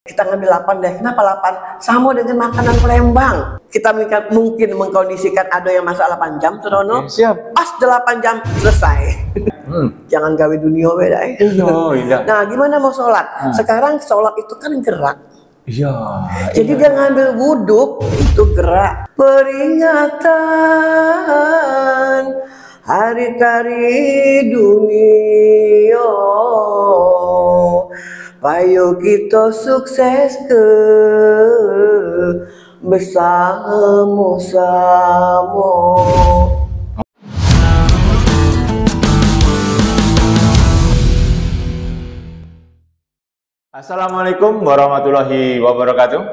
Kita ngambil 8 deh. Kenapa 8? Sama dengan makanan Palembang. Kita mungkin mengkondisikan ada yang masak 8 jam, Surono. Siap. Pas 8 jam selesai. Jangan gawe dunia beda. Oh, iya. Nah, gimana mau sholat? Sekarang sholat itu kan gerak. Iya. Jadi dia ngambil wuduk itu gerak. Peringatan hari tari dunia. Payo kita sukses ke bersama-sama. Assalamualaikum warahmatullahi wabarakatuh.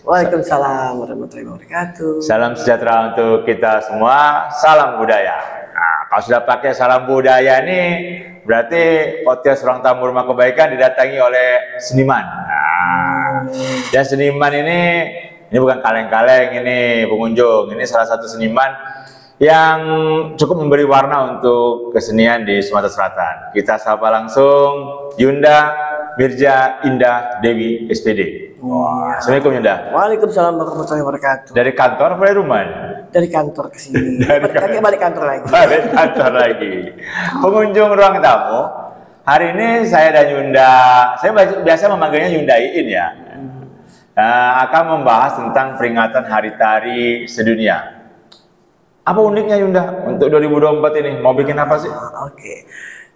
Waalaikumsalam warahmatullahi wabarakatuh. Salam sejahtera untuk kita semua. Salam budaya. Nah, kalau sudah pakai salam budaya ini, berarti podcast Ruang Tamu Rumah Kebaikan didatangi oleh seniman. Nah, dan seniman ini bukan kaleng-kaleng, ini pengunjung. Ini salah satu seniman yang cukup memberi warna untuk kesenian di Sumatera Selatan. Kita sapa langsung Yunda Mirja Indah Dewi SPD. Assalamualaikum Yunda. Waalaikumsalam warahmatullahi wabarakatuh. Dari kantor apa dari rumah? Dari kantor ke sini. Balik kantor lagi. Balik kantor lagi. Pengunjung ruang tamu. Hari ini saya dan Yunda, saya biasa memanggilnya Yundaiin ya. Akan membahas tentang peringatan Hari Tari Sedunia. Apa uniknya Yunda untuk 2024 ini? Mau bikin apa sih? Oke.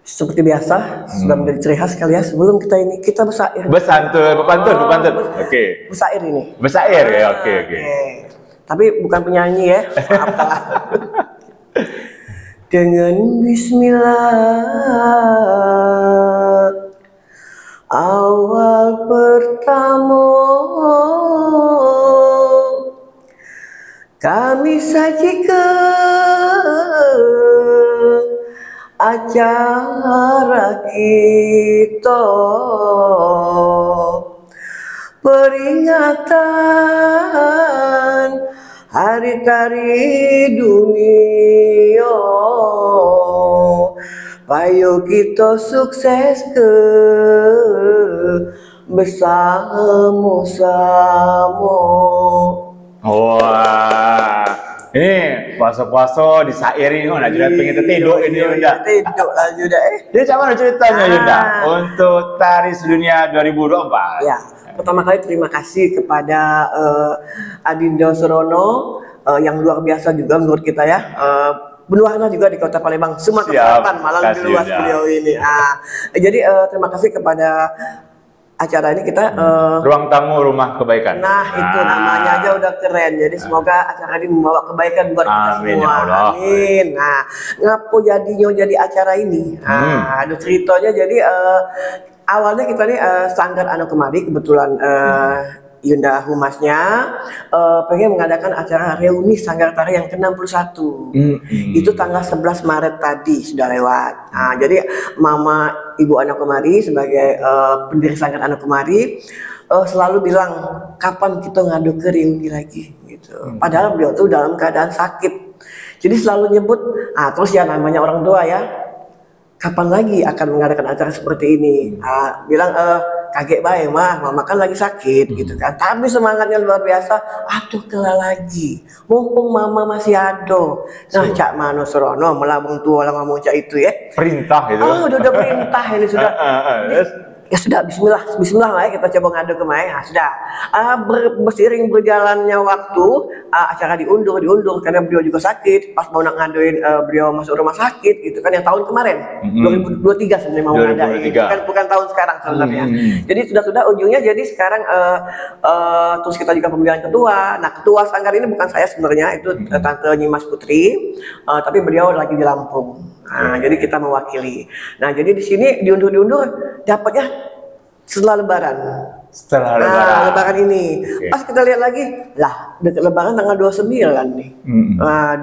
Seperti biasa, sudah menjadi ciri khas kali ya. Sebelum kita bersair. Berpantun. Oke. Bersair ini. Bersair ya, oke. Tapi bukan penyanyi ya. Maaf. Dengan bismillah awal pertama kami sajikan acara kita, peringatan Hari Tari Dunia. Payo kita sukses ke bersama-sama. Wah, ini puasa-puasa disairin, oh, jadi pengen tidur ini Yunda. Tidur lah Yunda. Jadi mana ceritanya Yunda untuk Tari Sedunia 2024? Ya, pertama kali terima kasih kepada Adindo Surono yang luar biasa juga menurut kita ya. Berwarna juga di Kota Palembang, Sumatera Selatan, malang di luas beliau ini. Jadi terima kasih kepada acara ini kita Ruang Tamu Rumah Kebaikan. Nah, itu namanya aja udah keren. Jadi semoga acara ini membawa kebaikan buat kita semua. Amin. Nah, ngapo jadinya jadi acara ini? Ada ceritanya. Jadi awalnya kita nih Sanggar Anak Kemari, kebetulan Yunda Humasnya pengen mengadakan acara reuni Sanggar Tari yang ke-61. Itu tanggal 11 Maret tadi sudah lewat. Nah, jadi Mama Ibu Anak Kemari sebagai pendiri Sanggar Anak Kemari selalu bilang kapan kita ngadu ke reuni lagi gitu. Padahal beliau tuh dalam keadaan sakit. Jadi selalu nyebut, terus ya namanya orang tua ya, kapan lagi akan mengadakan acara seperti ini? Bilang kaget baik mama kan lagi sakit gitu kan. Tapi semangatnya luar biasa. Aduh kela lagi. Mumpung mama masih ada. Nah Cak Mano Surono melambung tua lah ngomong Cak itu ya. Perintah itu. Udah perintah ini sudah. Ya sudah, Bismillah lah ya, kita coba ngadu kemarin. Nah, sudah berseiring berjalannya waktu acara diundur karena beliau juga sakit. Pas mau ngaduin beliau masuk rumah sakit gitu kan, yang tahun kemarin 2023 sebenarnya mau ngadain bukan tahun sekarang sebenarnya. Jadi sudah ujungnya jadi sekarang terus kita juga pemilihan ketua. Nah ketua Sanggar ini bukan saya sebenarnya, itu Tante Nyimas Putri, tapi beliau lagi di Lampung. Nah, jadi kita mewakili. Nah, jadi di sini diundur dapatnya setelah Lebaran. Lebaran ini. Pas kita lihat lagi, lah dekat Lebaran tanggal 29 nih.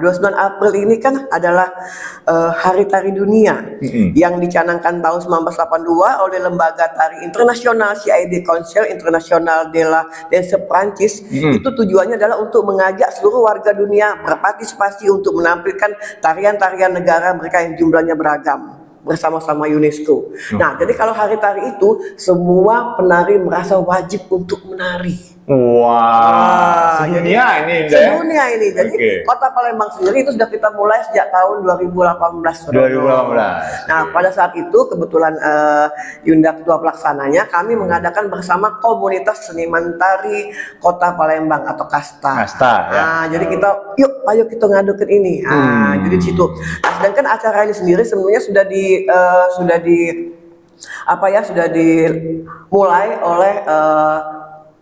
29 April ini kan adalah Hari Tari Dunia yang dicanangkan tahun 1982 oleh Lembaga Tari Internasional CID, Council International de la Danse Prancis. Itu tujuannya adalah untuk mengajak seluruh warga dunia berpartisipasi untuk menampilkan tarian-tarian negara mereka yang jumlahnya beragam. bersama-sama UNESCO. Nah, jadi kalau hari tari itu semua penari merasa wajib untuk menari. Wah, sedunia ini, sedunia ini. Jadi Kota Palembang sendiri itu sudah kita mulai sejak tahun 2018. 2018. Nah, pada saat itu kebetulan Yunda ketua pelaksananya, kami mengadakan bersama komunitas seniman tari Kota Palembang atau Kasta. Nah, jadi kita ayo kita ngadukin ini. Nah, jadi di situ. Nah, sedangkan acara ini sendiri sebenarnya sudah dimulai oleh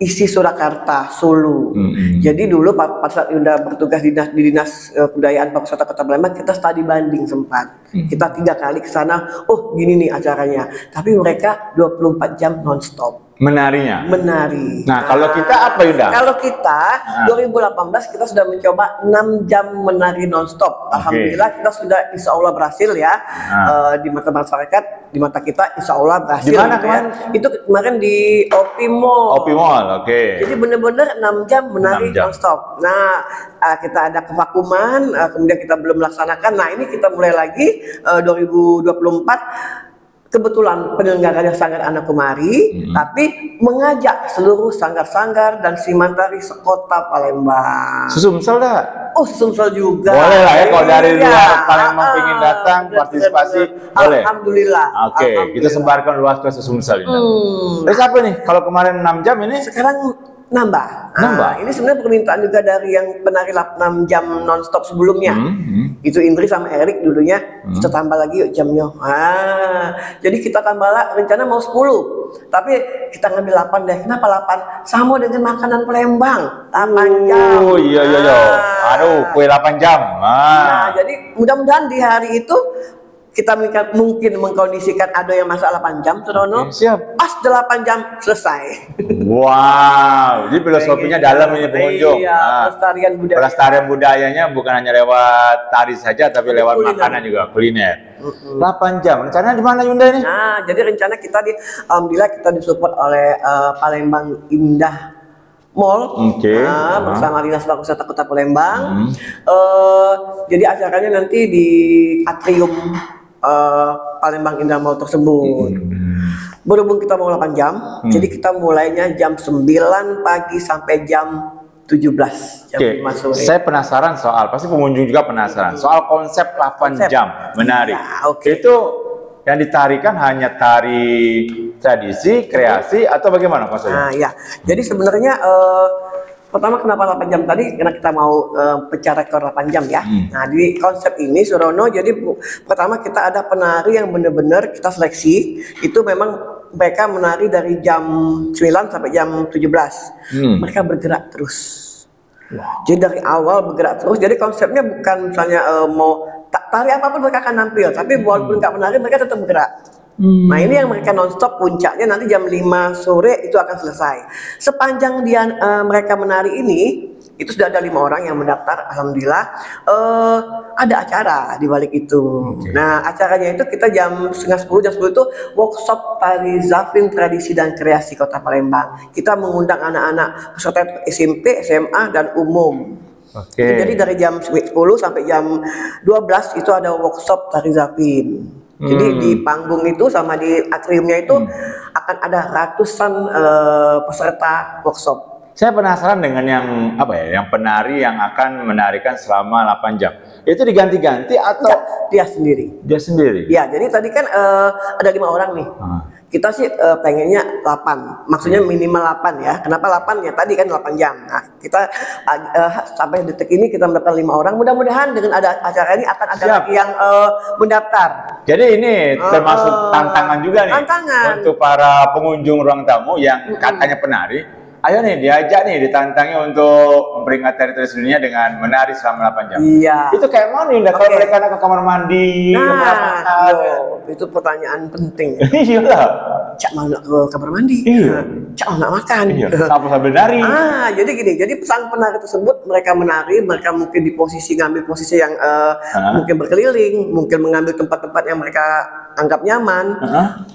ISI Surakarta Solo. Jadi dulu pada saat Yunda bertugas di Dinas Kebudayaan Pariwisata Kota Palembang, kita studi banding sempat. Kita 3 kali ke sana. Oh, gini nih acaranya. Tapi mereka 24 jam nonstop. Menari. Nah, kalau kita apa, Yunda? Kalau kita 2018 kita sudah mencoba 6 jam menari nonstop. Alhamdulillah kita sudah insya Allah berhasil ya. Di mata masyarakat, di mata kita insya Allah berhasil. Di mana gitu ya. Itu kemarin di Opi Mall. Jadi benar-benar 6 jam menari nonstop. Nah, kita ada kevakuman, kemudian kita belum melaksanakan. Nah, ini kita mulai lagi 2024. Kebetulan penyelenggaranya Sanggar Anak Kumari, tapi mengajak seluruh sanggar-sanggar dan seniman tari sekota Palembang. Sesumsel dah? Oh, Sesumsel juga. Boleh lah ya, kalau dari luar Palembang ingin datang partisipasi, boleh. Alhamdulillah. Kita sebarkan luas ke Sesumsel ini. Terus apa nih? Kalau kemarin 6 jam ini? Sekarang nambah. Ini sebenarnya permintaan juga dari yang penari 6 jam nonstop sebelumnya. Itu Indri sama Erik dulunya. Kita tambah lagi yuk jamnya. Jadi kita tambah rencana mau 10. Tapi kita ngambil 8 deh. Kenapa 8? Sama dengan makanan Palembang. 8 jam. Oh iya. Aduh, kue 8 jam. Nah, jadi mudah-mudahan di hari itu kita mungkin mengkondisikan ada yang masak 8 jam, Surono. Siap. Pas 8 jam selesai. Wow, jadi filosofinya dalam ini pengunjung. Iya, pelestarian budayanya bukan hanya lewat tari saja, tapi lewat makanan juga, kuliner. 8 jam. Rencananya di mana, Yunda ini? Nah, jadi rencana kita alhamdulillah kita disupport oleh Palembang Indah Mall, bersama Dinas Pariwisata Kota Palembang. Jadi acaranya nanti di atrium Palembang Indah Mall tersebut. Berhubung kita mau 8 jam, jadi kita mulainya jam 9 pagi sampai jam 17 jam 5 sore. Saya penasaran pasti pengunjung juga penasaran soal konsep 8 jam menari. Itu yang ditarikan hanya tari tradisi, kreasi, atau bagaimana maksudnya? Jadi sebenarnya pertama kenapa 8 jam tadi? Karena kita mau pecah rekor 8 jam ya. Nah, di konsep ini Surono, jadi pertama kita ada penari yang benar-benar kita seleksi. Itu memang mereka menari dari jam 9 sampai jam 17. Mereka bergerak terus. Jadi dari awal bergerak terus. Jadi konsepnya bukan misalnya mau tari apapun mereka akan nampil, tapi walaupun nggak menari mereka tetap bergerak. Nah, ini yang mereka nonstop, puncaknya nanti jam 5 sore itu akan selesai. Sepanjang mereka menari ini, itu sudah ada 5 orang yang mendaftar, alhamdulillah. Ada acara di balik itu. Nah, acaranya itu kita jam 9:30, jam 10 itu workshop tari Zafin tradisi dan kreasi Kota Palembang. Kita mengundang anak-anak peserta SMP, SMA, dan umum. Jadi dari jam 10 sampai jam 12 itu ada workshop tari Zafin. Jadi di panggung itu sama di atriumnya itu akan ada ratusan peserta workshop. Saya penasaran dengan yang penari yang akan menarikan selama 8 jam. Itu diganti-ganti atau dia sendiri? Dia sendiri. Ya, jadi tadi kan ada 5 orang nih. Kita sih pengennya 8, maksudnya minimal 8 ya. Kenapa 8? Ya tadi kan 8 jam. Nah, kita sampai detik ini kita mendaftar 5 orang. Mudah-mudahan dengan ada acara ini akan ada lagi yang mendaftar. Jadi ini termasuk tantangan juga nih untuk para pengunjung ruang tamu yang katanya penari. Ayo nih diajak nih, ditantangi untuk memperingati Hari Tradisi Dunia dengan menari selama 8 jam. Iya. Itu kayak mana nih? Kalau mereka nak ke kamar mandi, itu pertanyaan penting. Iyalah. Cak mau nak ke kamar mandi. Cak mau nak makan. Sambil nari. Jadi gini. Jadi pesan penari tersebut mereka menari, mereka mungkin ngambil posisi yang mungkin berkeliling, mungkin mengambil tempat-tempat yang mereka anggap nyaman,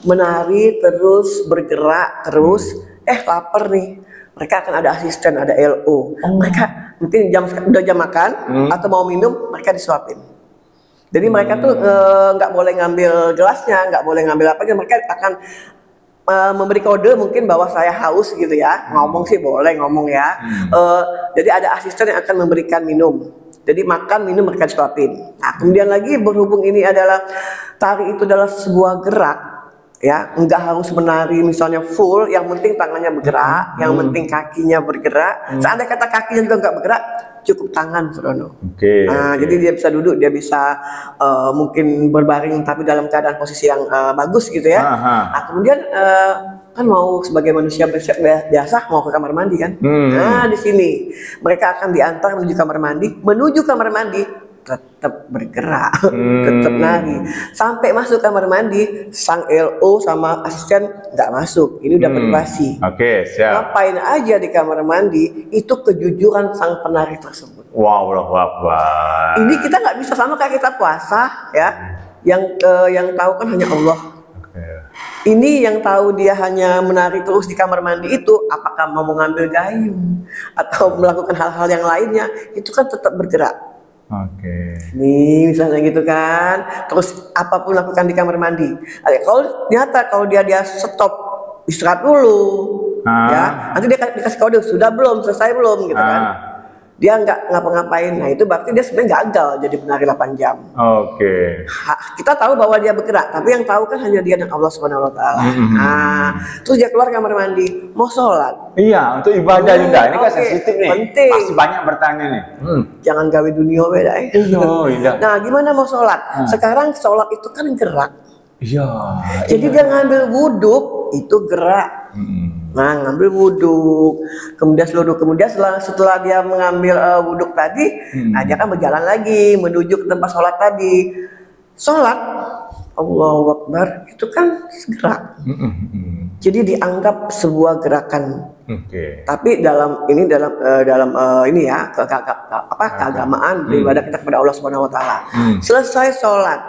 menari terus, bergerak terus. Lapar nih. Mereka akan ada asisten, ada LO. Mereka mungkin udah jam makan atau mau minum, mereka disuapin. Jadi mereka tuh nggak boleh ngambil gelasnya, nggak boleh ngambil apa, mereka akan memberi kode mungkin bahwa saya haus gitu ya. Ngomong sih boleh ngomong ya. Jadi ada asisten yang akan memberikan minum. Jadi makan, minum, mereka disuapin. Nah, kemudian lagi berhubung ini adalah tari itu adalah sebuah gerak, ya, enggak harus menari misalnya full, yang penting tangannya bergerak, yang penting kakinya bergerak. Seandainya kata kakinya juga enggak bergerak, cukup tangan, Surono. Nah, jadi dia bisa duduk, dia bisa mungkin berbaring tapi dalam keadaan posisi yang bagus gitu ya. Nah, kemudian kan mau sebagai manusia biasa mau ke kamar mandi kan. Nah, di sini mereka akan diantar menuju kamar mandi tetap bergerak, tetap nari. Sampai masuk kamar mandi, sang LO sama asisten nggak masuk. Ini udah privasi. Oke, siap. Ngapain aja di kamar mandi, itu kejujuran sang penari tersebut. Wow, Akbar. Ini kita nggak bisa sama kayak kita puasa ya. Yang tahu kan hanya Allah. Ini yang tahu dia hanya menari terus di kamar mandi itu, apakah mau mengambil gayung atau melakukan hal-hal yang lainnya, itu kan tetap bergerak. Nih misalnya gitu kan, terus apapun lakukan di kamar mandi. Kalau ternyata kalau dia stop istirahat dulu, ya nanti dia dikasih kode sudah belum, selesai belum gitu kan. Dia nggak ngapa-ngapain, nah itu berarti dia sebenarnya gagal jadi penari 8 jam. Kita tahu bahwa dia bergerak, tapi yang tahu kan hanya dia dan Allah Subhanahu Wa Taala. Nah, terus dia keluar kamar mandi, mau sholat. Iya, untuk ibadah juga. Ini kan sensitif nih. Penting. Pasti banyak bertanya nih. Jangan gawe dunia beda. Nah, gimana mau sholat? Sekarang sholat itu kan gerak. Iya. Jadi dia ngambil wudhu itu gerak. Nah, ngambil wudhu, kemudian setelah dia mengambil wudhu tadi, nah dia kan berjalan lagi menuju ke tempat sholat tadi. Sholat, Allahu Akbar, itu kan gerak. Jadi dianggap sebuah gerakan. Tapi dalam ini ya keagamaan beribadah kita kepada Allah Subhanahu Wa Taala. Selesai sholat,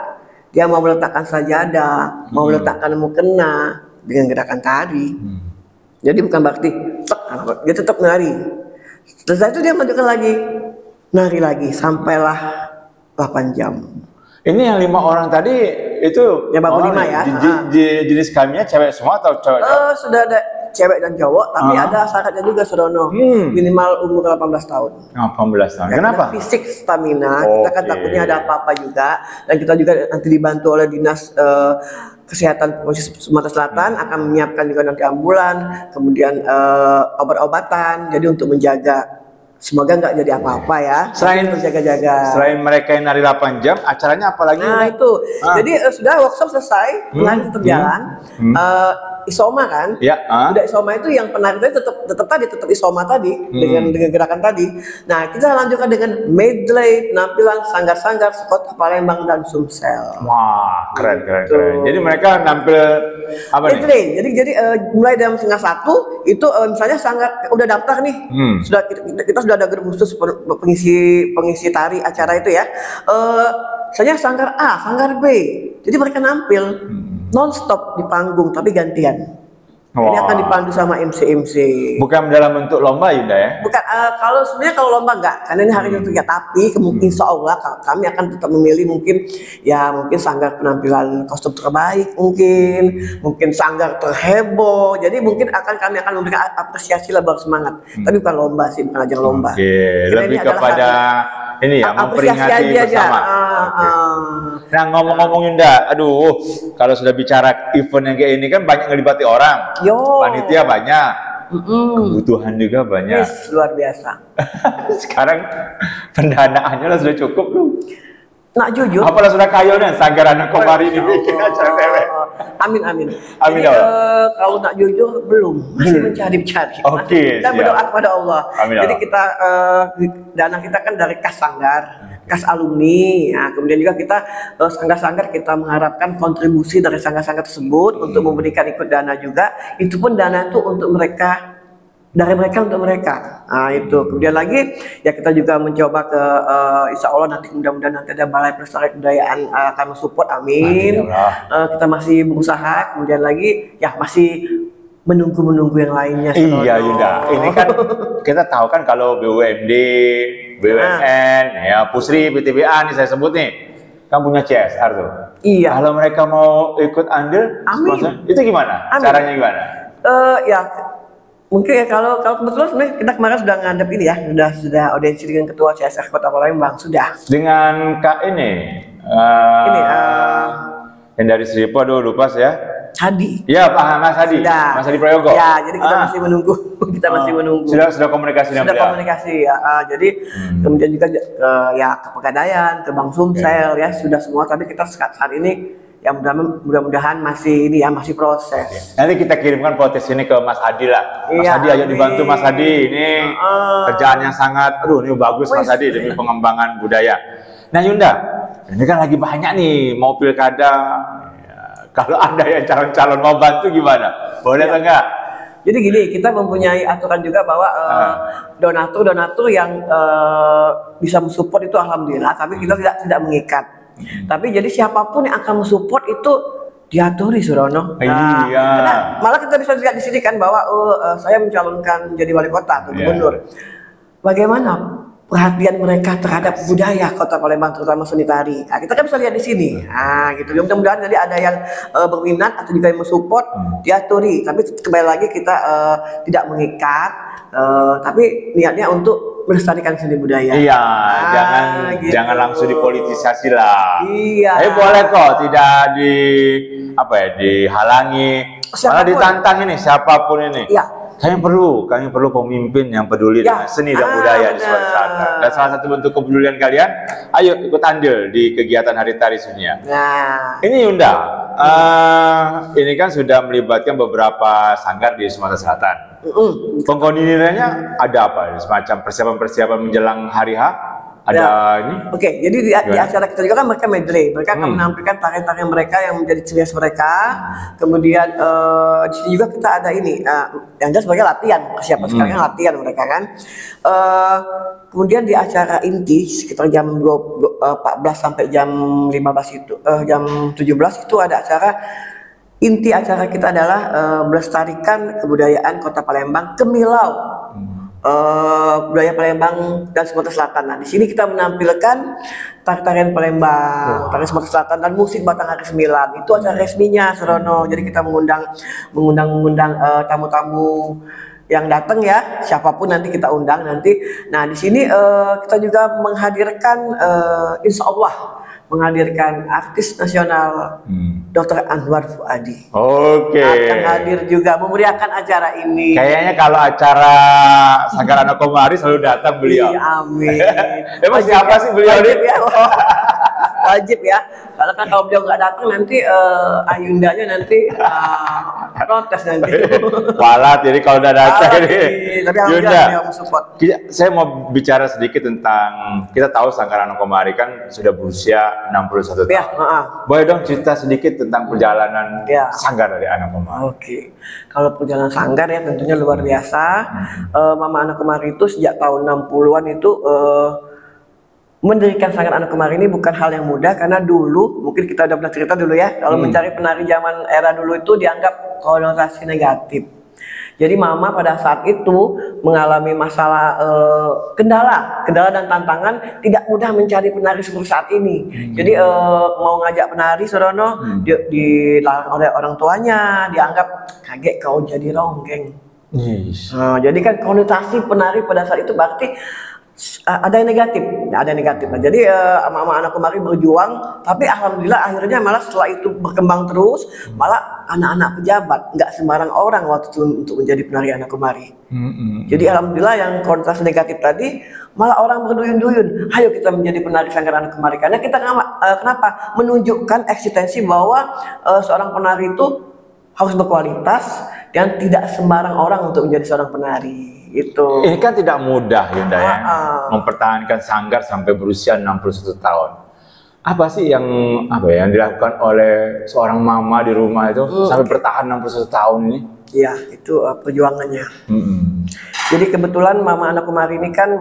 dia mau meletakkan sajadah, mau meletakkan mukena dengan gerakan tadi. Jadi bukan berarti dia tetap nari. Setelah itu dia lanjutkan lagi, nari lagi sampailah 8 jam. Ini yang 5 orang tadi itu yang baru 5 ya. Jenis kelaminnya cewek semua atau cowok? Sudah ada cewek dan cowok, tapi ada syaratnya juga, Surono. Minimal umur 18 tahun. 18 tahun. Ya, kenapa? Fisik, stamina. Kita kan takutnya ada apa-apa juga, dan kita juga nanti dibantu oleh dinas Kesehatan Provinsi Sumatera Selatan akan menyiapkan juga nanti ambulan, kemudian obat-obatan, jadi untuk menjaga semoga nggak jadi apa-apa ya. Selain jaga-jaga. Selain mereka yang nari 8 jam, acaranya apa lagi? Nah itu, jadi sudah workshop selesai, penari tetap jalan. Isoma kan? Ya. Udah isoma itu yang penari tadi tetap isoma tadi dengan gerakan tadi. Nah kita lanjutkan dengan medley, penampilan sanggar-sanggar sekota Palembang dan Sumsel. Wah, keren. Jadi mereka nampil apa medley. Jadi mulai dari setengah 1 itu misalnya sanggar udah daftar nih, kita sudah ada grup khusus pengisi tari acara itu ya. Misalnya sanggar A, sanggar B. Jadi mereka nampil non-stop di panggung tapi gantian. Ini akan dipandu sama MC. Bukan dalam bentuk lomba Yunda ya? Bukan, kalau lomba enggak, karena ini hari ketiga. Tapi insya Allah kami akan tetap memilih mungkin sanggar penampilan kostum terbaik, mungkin sanggar terheboh. Jadi mungkin kami akan memberikan apresiasi lah, bersemangat. Tapi bukan lomba sih, bukan ajang lomba. Lebih kepada ini ya, memperingati bersama. Nah, ngomong-ngomong Yunda, aduh, kalau sudah bicara event yang kayak ini kan banyak ngelibati orang. Panitia banyak, kebutuhan juga banyak. Luar biasa. Sekarang pendanaannya sudah cukup loh. Nak jujur. Apalah sudah kaya nih sanggar anak kemarin ini bikin acara TV. Amin. Jadi, kalau nak jujur belum, masih mencari-cari. Kita berdoa kepada Allah. Jadi kita dana kita kan dari kas sanggar, kas alumni. Nah, kemudian juga kita sanggar-sanggar kita mengharapkan kontribusi dari sanggar-sanggar tersebut untuk memberikan ikut dana juga. Itu pun dana itu untuk mereka. Dari mereka untuk mereka. Nah itu. Kemudian lagi ya kita juga mencoba ke insya Allah nanti mudah-mudahan nanti ada Balai Pelestarian Kebudayaan akan support, amin. Kita masih berusaha. Kemudian lagi ya masih menunggu yang lainnya. Iya Yunda. Ini kan kita tahu kan kalau BUMD, BUMN, ya Pusri, PTBA nih saya sebut nih. kan punya CSR tuh. Iya. Kalau mereka mau ikut andil, itu gimana? Amin. Caranya gimana? Ya mungkin ya kalau kebetulan sebenarnya kita kemarin sudah ngadep ini ya, sudah audiensi dengan Ketua CSR Kota Palembang sudah. Dengan Kak ini yang dari Seripo, aduh lupa saya. Hadi. Ya, Pak Mas Hadi. Sudah. Mas Hadi Prayogo. Ya, jadi kita masih menunggu. Kita masih menunggu. Sudah komunikasi dengan beliau. Komunikasi ya. Jadi kemudian juga ya ke Pegadaian, ke Bang Sumsel ya sudah semua. Tapi kita saat ini ya mudah-mudahan masih ini ya masih proses. Nanti kita kirimkan protes ini ke Mas Hadi lah. Mas Hadi ayo dibantu Mas Hadi. Ini kerjaan yang sangat, ini bagus Mas Hadi demi pengembangan budaya. Nah Yunda, ini kan lagi banyak nih mau pilkada. Kalau Anda yang calon-calon mau bantu gimana? Boleh atau enggak? Jadi gini, kita mempunyai aturan juga bahwa donatur yang bisa mensupport itu alhamdulillah, tapi kita tidak mengikat. Tapi jadi siapapun yang akan mensupport itu diaturi Surono. Karena malah kita bisa lihat di sini kan bahwa saya mencalonkan jadi wali kota atau gubernur. Bagaimana perhatian mereka terhadap budaya Kota Palembang, terutama seni tari. Nah, kita kan bisa lihat di sini. Nah, gitu. Mudah-mudahan jadi ada yang berminat atau juga yang mensupport diaturi. Tapi kembali lagi kita tidak mengikat, tapi niatnya untuk melestarikan seni budaya. Iya, jangan langsung dipolitisasi lah. Iya. Tapi boleh kok, tidak dihalangi. Malah ditantang ini siapapun ini. Iya. Kami perlu pemimpin yang peduli dengan seni dan budaya di Sumatera Selatan. Dan salah satu bentuk kepedulian kalian, ayo ikut andil di kegiatan Hari Tari Sunia. Ini Yunda, ini kan sudah melibatkan beberapa sanggar di Sumatera Selatan. Pengkoordinirnya ada apa? Semacam persiapan-persiapan menjelang hari H? Ada ini? Oke, jadi di acara kita juga kan mereka medley. Mereka akan menampilkan tarian-tarian mereka yang menjadi ciri khas mereka. Kemudian di sini juga kita ada ini, yang jelas sebagai latihan. Persiapan sekarang latihan mereka kan. Kemudian di acara inti sekitar jam 14 sampai jam 15 itu, jam 17 itu ada acara. Inti acara kita adalah melestarikan kebudayaan Kota Palembang, Kemilau. Budaya Palembang dan Sumatera Selatan. Nah, di sini kita menampilkan tarian Palembang, tarian Sumatera Selatan dan musik Batang Hari 9. Itu acara resminya, Surono. Jadi kita mengundang tamu-tamu yang datang ya, siapapun nanti kita undang nanti. Nah, di sini kita juga menghadirkan insya Allah menghadirkan artis nasional Dr. Anwar Fuadi. Akan hadir juga memeriahkan acara ini. Kayaknya kalau acara Sanggar Anak Komari selalu datang beliau. Amin. Emang siapa sih beliau ini? Wajib ya. Kalau beliau nggak datang nanti Ayundanya nanti protes nanti. Walat jadi kalau udah datang ini. Tapi alhamdulillah mensupport. Saya mau bicara sedikit tentang, kita tahu Sanggar Anak Komari kan sudah berusia 61 tahun. Ya, boleh dong cerita sedikit tentang perjalanan Sanggar dari Anak Komari. Oke. Kalau perjalanan Sanggar ya tentunya luar biasa. Mama Anak Komari itu sejak tahun 60-an itu mendirikan Sanggar Anak Komari ini bukan hal yang mudah, karena dulu mungkin kita udah pernah cerita dulu ya, kalau mencari penari zaman era dulu itu dianggap konotasi negatif. Jadi mama pada saat itu mengalami masalah kendala dan tantangan, tidak mudah mencari penari seperti saat ini. Jadi mau ngajak penari Surono dilarang oleh orang tuanya, dianggap kaget kau jadi ronggeng. Jadi kan konotasi penari pada saat itu berarti ada yang negatif, Nah, jadi Mama Anak Komari berjuang, tapi alhamdulillah akhirnya malah setelah itu berkembang terus, malah anak-anak pejabat, nggak sembarang orang waktu itu untuk menjadi penari Anak Komari. Jadi alhamdulillah yang konotasi negatif tadi, malah orang berduyun-duyun, ayo kita menjadi penari Sanggar Anak Komari, karena kita kenapa? Menunjukkan eksistensi bahwa seorang penari itu harus berkualitas dan tidak sembarang orang untuk menjadi seorang penari. Itu. Ini kan tidak mudah Yunda ya, mempertahankan sanggar sampai berusia 61 tahun. Apa sih yang dilakukan oleh seorang mama di rumah itu sampai bertahan 61 tahun ini? Iya, itu perjuangannya. Jadi kebetulan Mama Anak Komari ini kan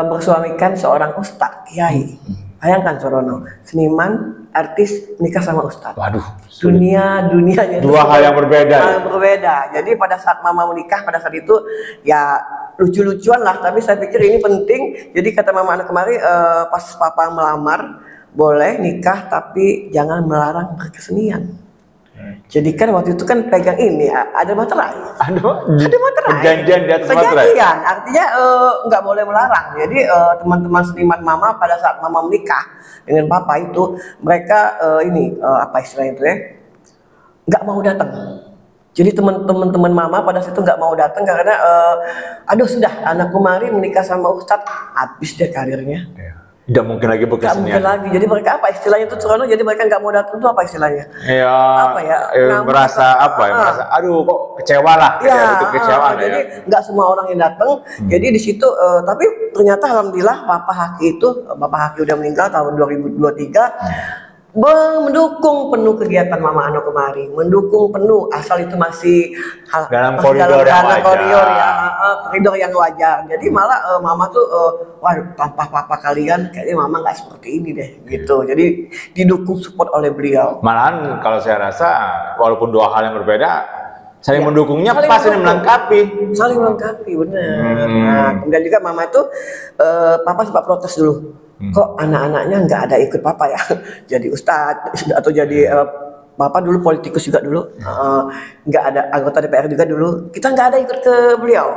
bersuamikan seorang ustadz kiai. Bayangkan Surono, seniman artis nikah sama ustadz. Waduh, Dunianya dua hal yang berbeda. Hal yang berbeda. Jadi pada saat mama menikah, pada saat itu ya lucu-lucuan lah. Tapi saya pikir ini penting. Jadi kata mama anak kemarin, pas papa melamar, boleh nikah tapi jangan melarang berkesenian. Jadi kan waktu itu kan pegang ini ada materai. Ada materai. Perjanjian di atas materai. Perjanjian, artinya nggak boleh melarang. Jadi teman-teman seniman mama pada saat mama menikah dengan papa itu mereka apa istilahnya itu ya, nggak mau datang. Jadi teman-teman mama pada situ nggak mau datang karena aduh sudah anakku mari menikah sama ustadz, habis deh karirnya. Tidak mungkin lagi berkesenian. Gak mungkin lagi. Jadi mereka apa istilahnya itu Surono? Jadi mereka nggak mau datang itu apa istilahnya? Ya. Apa ya? Merasa apa ya? Merasa aduh kok kecewa lah. Ya. Itu kecewa jadi nggak semua orang yang datang. Jadi di situ tapi ternyata alhamdulillah Bapak Haki udah meninggal tahun 2023. Mendukung penuh kegiatan Mama Ano kemarin, mendukung penuh asal itu masih dalam koridor yang wajar. Jadi malah Mama tuh wah tanpa papa kalian kayaknya Mama nggak seperti ini deh gitu. Jadi didukung support oleh beliau. Malahan kalau saya rasa walaupun dua hal yang berbeda saling mendukungnya pasti melengkapi. Saling melengkapi benar. Nah, kemudian juga Mama itu papa sempat protes dulu. Kok anak-anaknya nggak ada ikut papa ya jadi ustadz atau jadi papa dulu politikus juga dulu nggak ada anggota DPR juga dulu, kita nggak ada ikut ke beliau.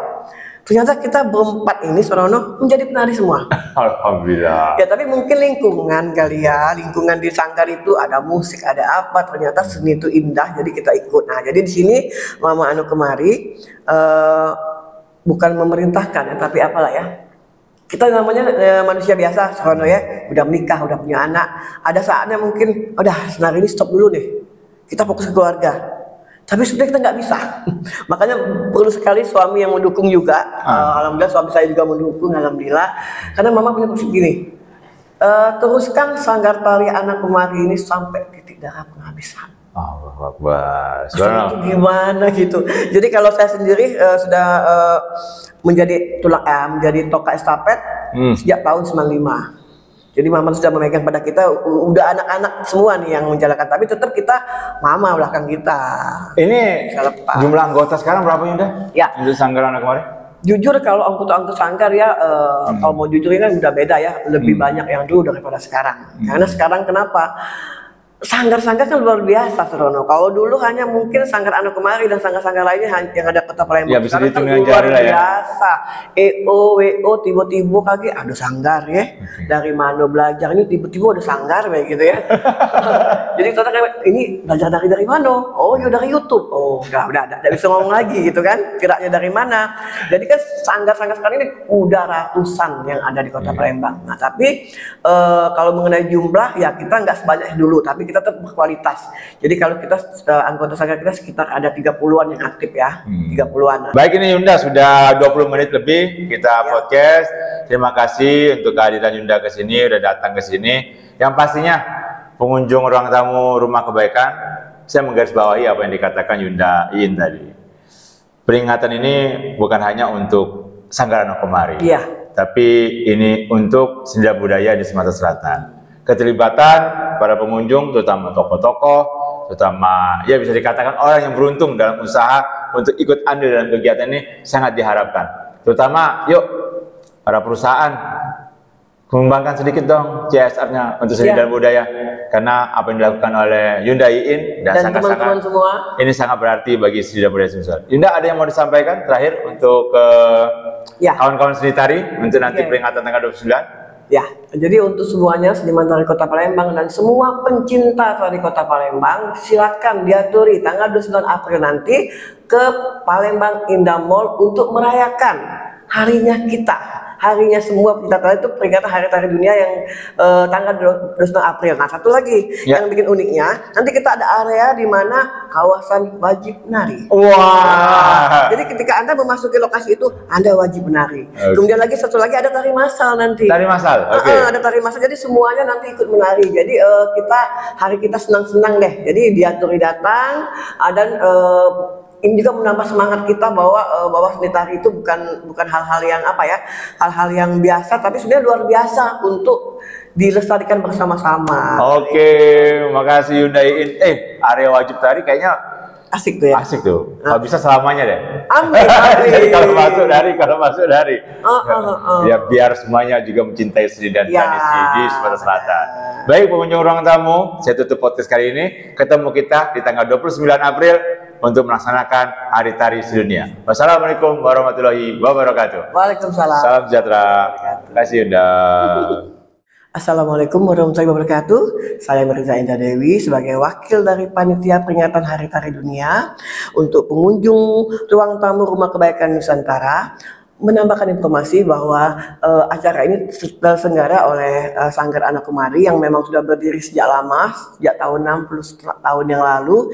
Ternyata kita berempat ini Surono menjadi penari semua. Alhamdulillah. Ya tapi mungkin lingkungan kali ya, lingkungan di Sanggar itu ada musik, ada apa, ternyata seni itu indah jadi kita ikut. Nah jadi di sini Mama Ano kemari bukan memerintahkan ya, tapi apalah ya. Kita namanya manusia biasa, Surono ya, udah menikah, udah punya anak. Ada saatnya mungkin, udah senari ini stop dulu nih. Kita fokus ke keluarga. Tapi sebenarnya kita nggak bisa. Makanya perlu sekali suami yang mendukung juga. Alhamdulillah suami saya juga mendukung, alhamdulillah. Karena Mama punya prinsip gini, teruskan Sanggar Tari Anak Kemari ini sampai titik darah penghabisan. Itu gimana gitu. Jadi kalau saya sendiri sudah menjadi toka estafet sejak tahun 95. Jadi Mama sudah memegang pada kita, udah anak-anak semua nih yang menjalankan, tapi tetap kita Mama belakang kita. Ini jumlah anggota sekarang berapa Yunda? Ya. Untuk Sanggar Anak Kemari? Jujur kalau anggota Sanggar ya, kalau mau jujur ini kan udah beda ya, lebih banyak yang dulu daripada sekarang. Karena sekarang kenapa? Sanggar-sanggar kan luar biasa Surono. Kalau dulu hanya mungkin Sanggar Ano Kemari dan sanggar-sanggar lainnya yang ada Kota Palembang. Ya, bisa sekarang kan luar biasa. WO tiba-tiba kaki ada sanggar ya. Dari mana belajar ini tiba-tiba ada sanggar kayak gitu ya. Jadi kita kayak ini belajar dari mana? Oh ya dari YouTube. Oh udah bisa ngomong lagi gitu kan. Geraknya dari mana? Jadi kan sanggar-sanggar sekarang ini udah ratusan yang ada di Kota Palembang. Nah tapi kalau mengenai jumlah ya kita nggak sebanyak dulu, tapi kita tetap berkualitas. Jadi kalau kita anggota Sanggar kita sekitar ada 30-an yang aktif ya, 30-an. Baik, ini Yunda sudah 20 menit lebih kita podcast. Terima kasih untuk kehadiran Yunda ke sini, udah datang ke sini. Yang pastinya pengunjung ruang tamu Rumah Kebaikan, saya menggarisbawahi apa yang dikatakan Yunda In tadi. Peringatan ini bukan hanya untuk Sanggar Ano Kemari, tapi ini untuk seni budaya di Sumatera Selatan. Keterlibatan para pengunjung, terutama tokoh-tokoh, terutama ya bisa dikatakan orang yang beruntung dalam usaha untuk ikut andil dalam kegiatan ini sangat diharapkan. Terutama yuk para perusahaan kembangkan sedikit dong CSR-nya untuk seni dan budaya, karena apa yang dilakukan oleh Yunda In dan teman-teman semua ini sangat berarti bagi seni dan budaya Sumatera. Yunda, ada yang mau disampaikan terakhir untuk kawan-kawan seni tari untuk nanti peringatan tanggal 29? Ya, jadi untuk semuanya seniman tari Kota Palembang dan semua pencinta tari Kota Palembang, silakan diaturi tanggal 29 April nanti ke Palembang Indah Mall untuk merayakan harinya kita, harinya semua pencinta tari, itu peringatan Hari Tari Dunia yang tanggal 29 April. Nah, satu lagi yang bikin uniknya, nanti kita ada area di mana kawasan wajib menari. Wah. Jadi ketika Anda memasuki lokasi itu, Anda wajib menari. Kemudian lagi satu lagi ada tari massal nanti. Tari massal, ada tari massal. Jadi semuanya nanti ikut menari. Jadi hari kita senang-senang deh. Jadi diaturi datang dan ini juga menambah semangat kita bahwa seni tari itu bukan hal-hal yang hal-hal yang biasa, tapi sebenarnya luar biasa untuk dilestarikan bersama-sama. Oke, makasih Yunda Iin. Area wajib tari kayaknya Asik tuh ya. asik tuh. Kalau bisa selamanya deh. Amin, amin. kalau masuk dari. Ya biar semuanya juga mencintai seni dan tradisi di Sumatera Selatan. Baik pengunjung ruang tamu, saya tutup podcast kali ini. Ketemu kita di tanggal 29 April untuk melaksanakan Hari Tari Sedunia. Wassalamualaikum warahmatullahi wabarakatuh. Waalaikumsalam. Salam sejahtera. Terima kasih Yunda. Assalamualaikum warahmatullahi wabarakatuh. Saya Mirza Indah Dewi sebagai wakil dari Panitia Peringatan Hari Tari Dunia untuk pengunjung ruang tamu Rumah Kebaikan Nusantara menambahkan informasi bahwa acara ini terselenggara oleh Sanggar Anak Kumari yang memang sudah berdiri sejak lama, sejak tahun 60 tahun yang lalu,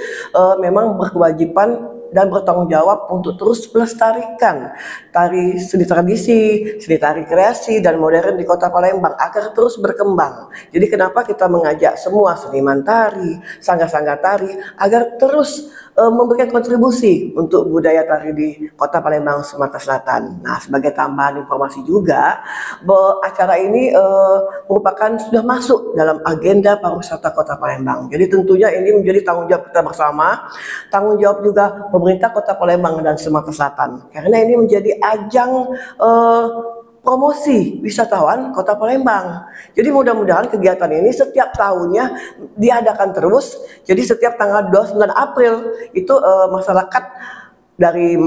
memang berkewajiban dan bertanggung jawab untuk terus melestarikan tari seni tradisi, seni tari kreasi dan modern di Kota Palembang agar terus berkembang. Jadi kenapa kita mengajak semua seniman tari, sanggar-sanggar tari agar terus memberikan kontribusi untuk budaya tari di Kota Palembang, Sumatera Selatan. Nah, sebagai tambahan informasi juga, bahwa acara ini merupakan sudah masuk dalam agenda pariwisata Kota Palembang. Jadi tentunya ini menjadi tanggung jawab kita bersama, tanggung jawab juga pemerintah Kota Palembang dan Sumatera Selatan. Karena ini menjadi ajang promosi wisatawan Kota Palembang. Jadi mudah-mudahan kegiatan ini setiap tahunnya diadakan terus. Jadi setiap tanggal 29 April itu masyarakat dari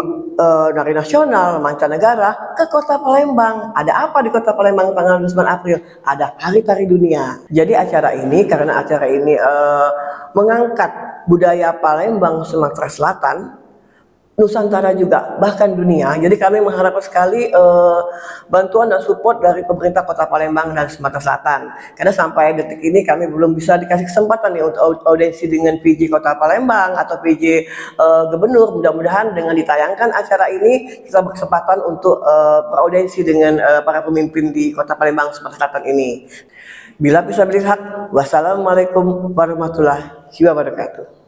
nasional, mancanegara ke Kota Palembang. Ada apa di Kota Palembang tanggal 29 April? Ada Hari Tari Dunia. Jadi acara ini, karena acara ini mengangkat budaya Palembang, Sumatera Selatan, Nusantara juga, bahkan dunia. Jadi kami mengharapkan sekali bantuan dan support dari pemerintah Kota Palembang dan Sumatera Selatan. Karena sampai detik ini kami belum bisa dikasih kesempatan nih untuk audiensi dengan PJ Kota Palembang atau PJ Gubernur. Mudah-mudahan dengan ditayangkan acara ini kita berkesempatan untuk beraudiensi dengan para pemimpin di Kota Palembang, Sumatera Selatan ini. Bila bisa melihat, wassalamualaikum warahmatullahi wabarakatuh.